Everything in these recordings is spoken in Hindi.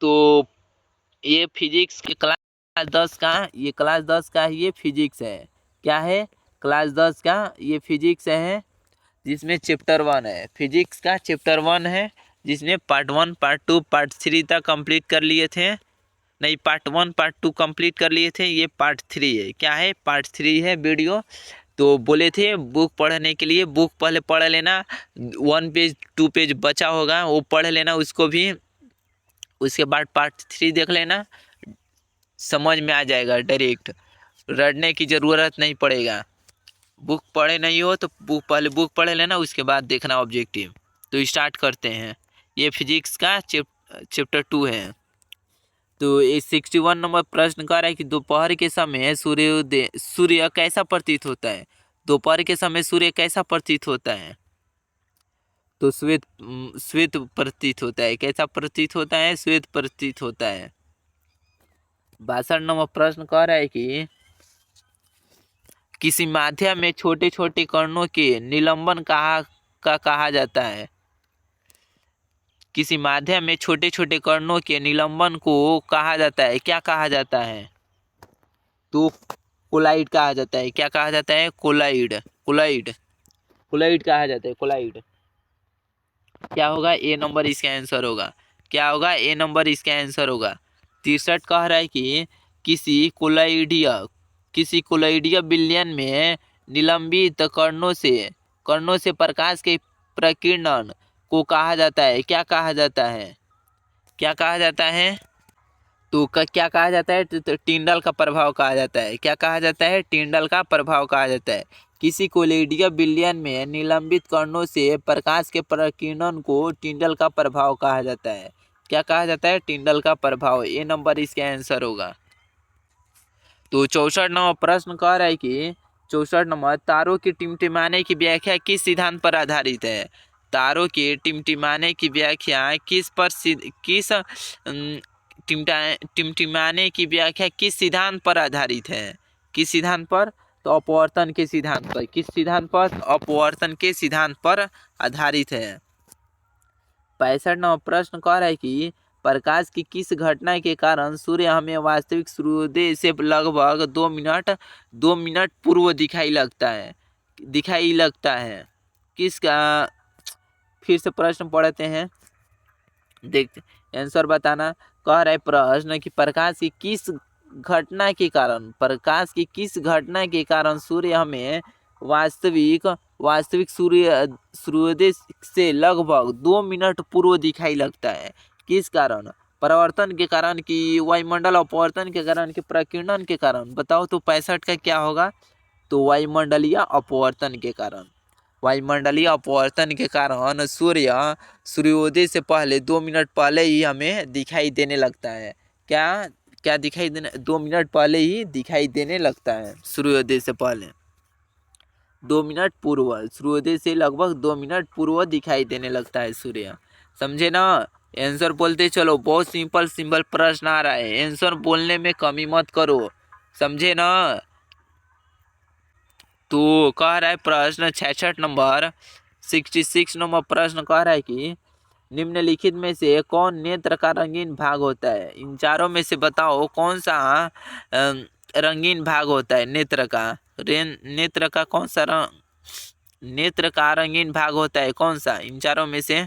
तो ये फिजिक्स के क्लास 10 का, ये क्लास 10 का ये फिजिक्स है। क्या है? क्लास 10 का ये फिजिक्स है, जिसमें चैप्टर 1 है। फिजिक्स का चैप्टर 1 है, जिसमें पार्ट 1, पार्ट 2, पार्ट 3 तक कंप्लीट कर लिए थे। नहीं, पार्ट 1, पार्ट 2 कंप्लीट कर लिए थे। ये पार्ट 3 है। क्या है? पार्ट 3 है वीडियो। तो बोले थे बुक पढ़ने के लिए, बुक पहले पढ़ लेना। 1 पेज 2 पेज बचा होगा, वो पढ़ लेना उसको भी। उसके बाद पार्ट 3 देख लेना, समझ में आ जाएगा डायरेक्ट, रटने की ज़रूरत नहीं पड़ेगा। बुक पढ़े नहीं हो तो पहले बुक पढ़ लेना, उसके बाद देखना ऑब्जेक्टिव। तो स्टार्ट करते हैं। ये फिजिक्स का चैप्टर 2 है। तो ये 61 नंबर प्रश्न कर रहा है कि दोपहर के समय सूर्य कैसा प्रतीत होता है? दोपहर के समय सूर्य कैसा प्रतीत होता है? तो श्वेत प्रतीत होता है। कैसा प्रतीत होता है? श्वेत प्रतीत होता है। 62 नंबर प्रश्न कह रहा है कि किसी माध्यम में छोटे छोटे कणों के निलंबन कहा जाता है। किसी माध्यम में छोटे छोटे कणों के निलंबन को कहा जाता है। क्या कहा जाता है? तो कोलाइड कहा जाता है। क्या कहा जाता है? कोलाइड। कोलाइड कोलाइड कहा जाता है। कोलाइड। क्या होगा? ए नंबर इसका आंसर होगा। क्या होगा? ए नंबर इसका आंसर होगा। 63 कह रहा है कि किसी कोलाइडिया विलयन में निलंबित कणों से प्रकाश के प्रकीर्णन को कहा जाता है। क्या कहा जाता है? क्या कहा जाता है? तो क्या कहा जाता है? तो टिंडल का प्रभाव कहा जाता है। क्या कहा जाता है? टिंडल का प्रभाव कहा जाता है। किसी कोलिडिया विलयन में निलंबित कणों से प्रकाश के प्रकीर्णन को टिंडल का प्रभाव कहा जाता है। क्या कहा जाता है? टिंडल का प्रभाव। ये नंबर इसका आंसर होगा। तो 64 नंबर प्रश्न कह रहा है कि 64 नंबर, तारों के टिमटिमाने की व्याख्या किस सिद्धांत पर आधारित है? तारों के टिमटिमाने की व्याख्या टिमटिमाने की व्याख्या किस सिद्धांत पर आधारित है? किस सिद्धांत पर? तो अपवर्तन के सिद्धांत पर। किस सिद्धांत पर? अपवर्तन के सिद्धांत पर आधारित है। 65 नंबर प्रश्न कह रहा है कि प्रकाश की किस घटना के कारण सूर्य हमें वास्तविक सूर्योदय से लगभग 2 मिनट पूर्व दिखाई लगता है। किसका? फिर से प्रश्न पढ़ते हैं, देखते आंसर बताना। कह रहा है प्रश्न कि प्रकाश की किस घटना के कारण सूर्य हमें वास्तविक सूर्योदय से लगभग 2 मिनट पूर्व दिखाई लगता है। किस कारण? परावर्तन के कारण कि वायुमंडल अपवर्तन के कारण कि प्रकीर्णन के कारण? बताओ तो 65 का क्या होगा? तो वायुमंडलीय अपवर्तन के कारण। वायुमंडलीय अपवर्तन के कारण सूर्योदय से पहले 2 मिनट पहले ही हमें दिखाई देने लगता है। क्या दिखाई देने? 2 मिनट पहले ही दिखाई देने लगता है। सूर्योदय से पहले 2 मिनट पूर्व, सूर्योदय से लगभग 2 मिनट पूर्व दिखाई देने लगता है सूर्य। समझे ना? आंसर बोलते चलो। बहुत सिंपल प्रश्न आ रहा है, आंसर बोलने में कमी मत करो। समझे ना? तो कह रहा है प्रश्न 66 नंबर, 66 नंबर प्रश्न कह रहा है कि निम्नलिखित में से कौन नेत्र का रंगीन भाग होता है? इन चारों में से बताओ कौन सा रंगीन भाग होता है नेत्र का? नेत्र का कौन सा नेत्र का रंगीन भाग होता है? कौन सा इन चारों में से?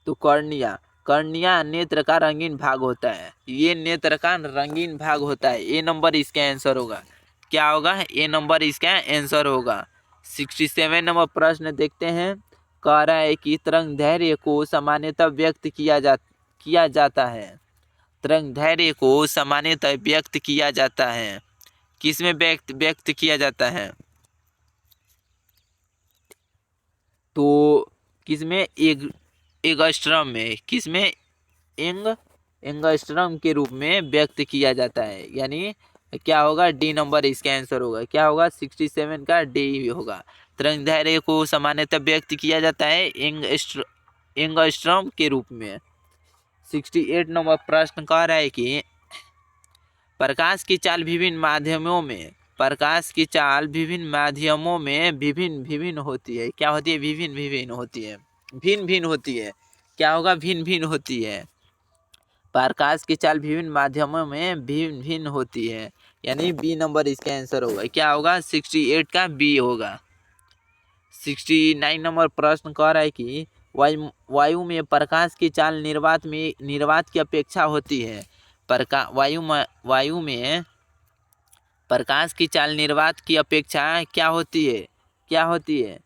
तो कर्निया नेत्र का रंगीन भाग होता है। ये नेत्र का रंगीन भाग होता है। ए नंबर इसका आंसर होगा। क्या होगा? ए नंबर इसका आंसर होगा। 67 नंबर प्रश्न देखते हैं। कह रहा है कि तरंग दैर्घ्य को सामान्यतः व्यक्त किया जाता है। तरंग दैर्घ्य को सामान्यतः व्यक्त किया जाता है। किसमें व्यक्त किया जाता है? तो किसमें? एंगस्ट्रम में। किसमें? एंगस्ट्रम के रूप में व्यक्त किया जाता है। यानी क्या होगा? डी नंबर इसका आंसर होगा। क्या होगा? 67 का डी होगा। तरंग दैर्घ्य को सामान्यतः व्यक्त किया जाता है एंगस्ट्रम के रूप में। 68 नंबर प्रश्न कह रहा है कि प्रकाश की चाल विभिन्न माध्यमों में भिन्न भिन्न होती है। क्या होती है? भिन्न भिन्न होती है। क्या होगा, भिन्न भिन्न होती है। प्रकाश की चाल विभिन्न माध्यमों में भिन्न भिन्न होती है, यानी बी नंबर इसका आंसर होगा। क्या होगा, 68 का बी होगा। 69 नंबर प्रश्न कह रहा है कि वायु में प्रकाश की चाल निर्वात की अपेक्षा होती है। वायु में प्रकाश की चाल निर्वात की अपेक्षा क्या होती है, क्या होती है,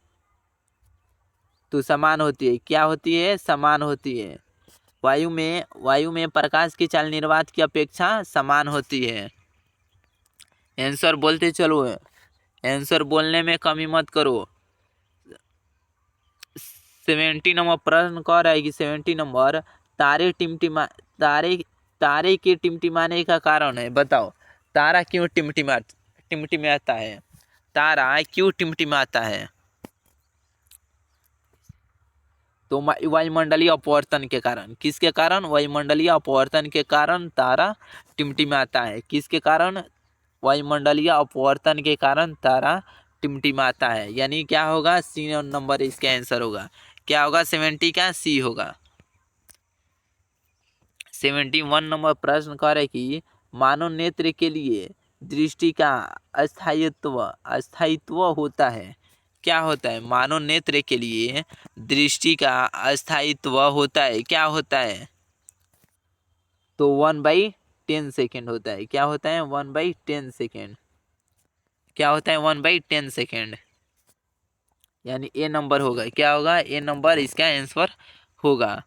तो समान होती है। क्या होती है, समान होती है। वायु में प्रकाश की चाल निर्वात की अपेक्षा समान होती है। आंसर बोलते चलो, आंसर बोलने में कमी मत करो। 70 नंबर प्रश्न कह रहा है कि 70 नंबर तारे के टिमटिमाने का कारण है, बताओ। तारा क्यों टिमटिमाता है, तारा क्यों टिमटिमाता है? तो वायुमंडलीय अपवर्तन के कारण। किसके कारण? वायुमंडलीय अपवर्तन के कारण तारा टिमटिमाता है। किसके कारण? वायुमंडलीय अपवर्तन के कारण तारा टिमटिमाता है। यानी क्या होगा, सी नंबर इसका आंसर होगा। क्या होगा, 70 का सी होगा। 71 नंबर प्रश्न कह रहे कि मानव नेत्र के लिए दृष्टि का अस्थायित्व होता है। क्या होता है? मानव नेत्र के लिए दृष्टि का अस्थायित्व होता है। क्या होता है? तो 1/10 सेकेंड होता है। क्या होता है? 1/10 सेकेंड। क्या होता है? 1/10 सेकेंड, यानी ए नंबर होगा। क्या होगा? ए नंबर इसका आंसर होगा।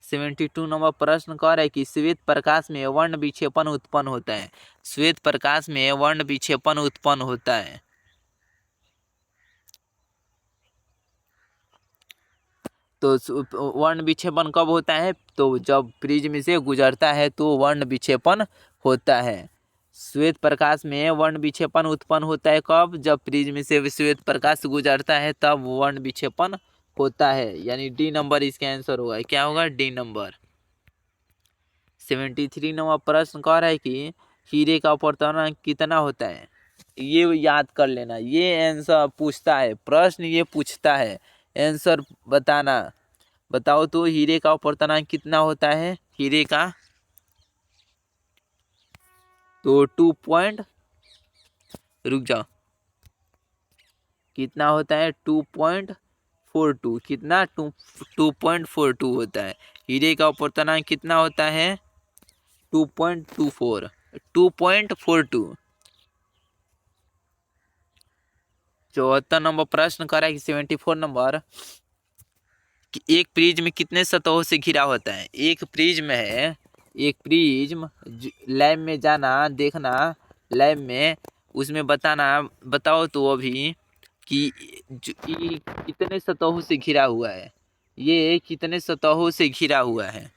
72 नंबर प्रश्न कह रहा है कि श्वेत प्रकाश में वर्ण विक्षेपण उत्पन्न होता है। श्वेत प्रकाश में वर्ण विक्षेपण उत्पन्न होता है। तो वर्ण विक्षेपण कब होता है? तो जब प्रिज्म से गुजरता है तो वर्ण विक्षेपण होता है। श्वेत प्रकाश में वर्ण विक्षेपण उत्पन्न होता है कब? जब प्रिज्म से श्वेत प्रकाश गुजरता है तब वर्ण विक्षेपण होता है। यानी डी नंबर इसका आंसर होगा। क्या होगा? D number. 73 नंबर प्रश्न कह रहा है कि हीरे का अपवर्तनांक कितना होता है? ये याद कर लेना, ये आंसर पूछता है, प्रश्न ये पूछता है, आंसर बताना। बताओ तो हीरे का अपवर्तनांक कितना होता है? हीरे का तो 2 पॉइंट, रुक जाओ, कितना होता है? 2.42। कितना? 2.42 होता है। हीरे का अपवर्तनांक कितना होता है? 2.24, 2.42। 74 नंबर प्रश्न करा कि 74 नंबर कि एक प्रिज्म कितने सतहों से घिरा होता है? एक प्रिज्म है, एक प्रिज्म, लैब में जाना, देखना लैब में, उसमें बताना, बताओ तो अभी कि ये कितने सतहों से घिरा हुआ है। ये कितने सतहों से घिरा हुआ है?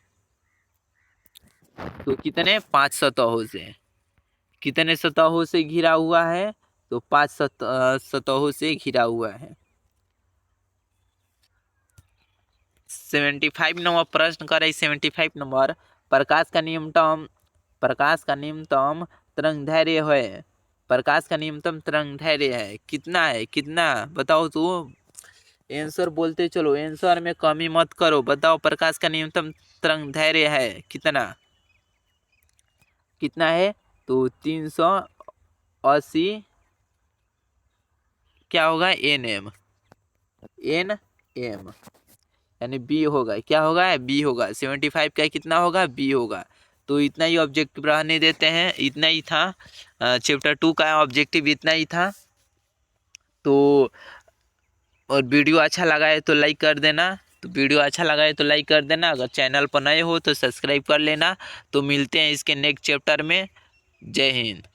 तो कितने? 5 सतहों से। कितने सतहों से घिरा हुआ है? तो 5 सतहों से घिरा हुआ है। 75 नंबर प्रश्न कर रही 75 नंबर प्रकाश का न्यूनतम तरंगदैर्घ्य है। प्रकाश का न्यूनतम तरंगदैर्घ्य है कितना है? कितना? बताओ तो, आंसर बोलते चलो, आंसर में कमी मत करो। बताओ प्रकाश का न्यूनतम तरंगदैर्घ्य है कितना? कितना है? तो 380, क्या होगा? NM, NM, यानी बी होगा। क्या होगा? बी होगा। 75 का कितना होगा? बी होगा। तो इतना ही ऑब्जेक्टिव रहने देते हैं। इतना ही था चैप्टर 2 का ऑब्जेक्टिव, इतना ही था। तो और वीडियो अच्छा लगा है तो लाइक कर देना। तो वीडियो अच्छा लगा है तो लाइक कर देना। अगर चैनल पर नए हो तो सब्सक्राइब कर लेना। तो मिलते हैं इसके नेक्स्ट चैप्टर में। जय हिंद।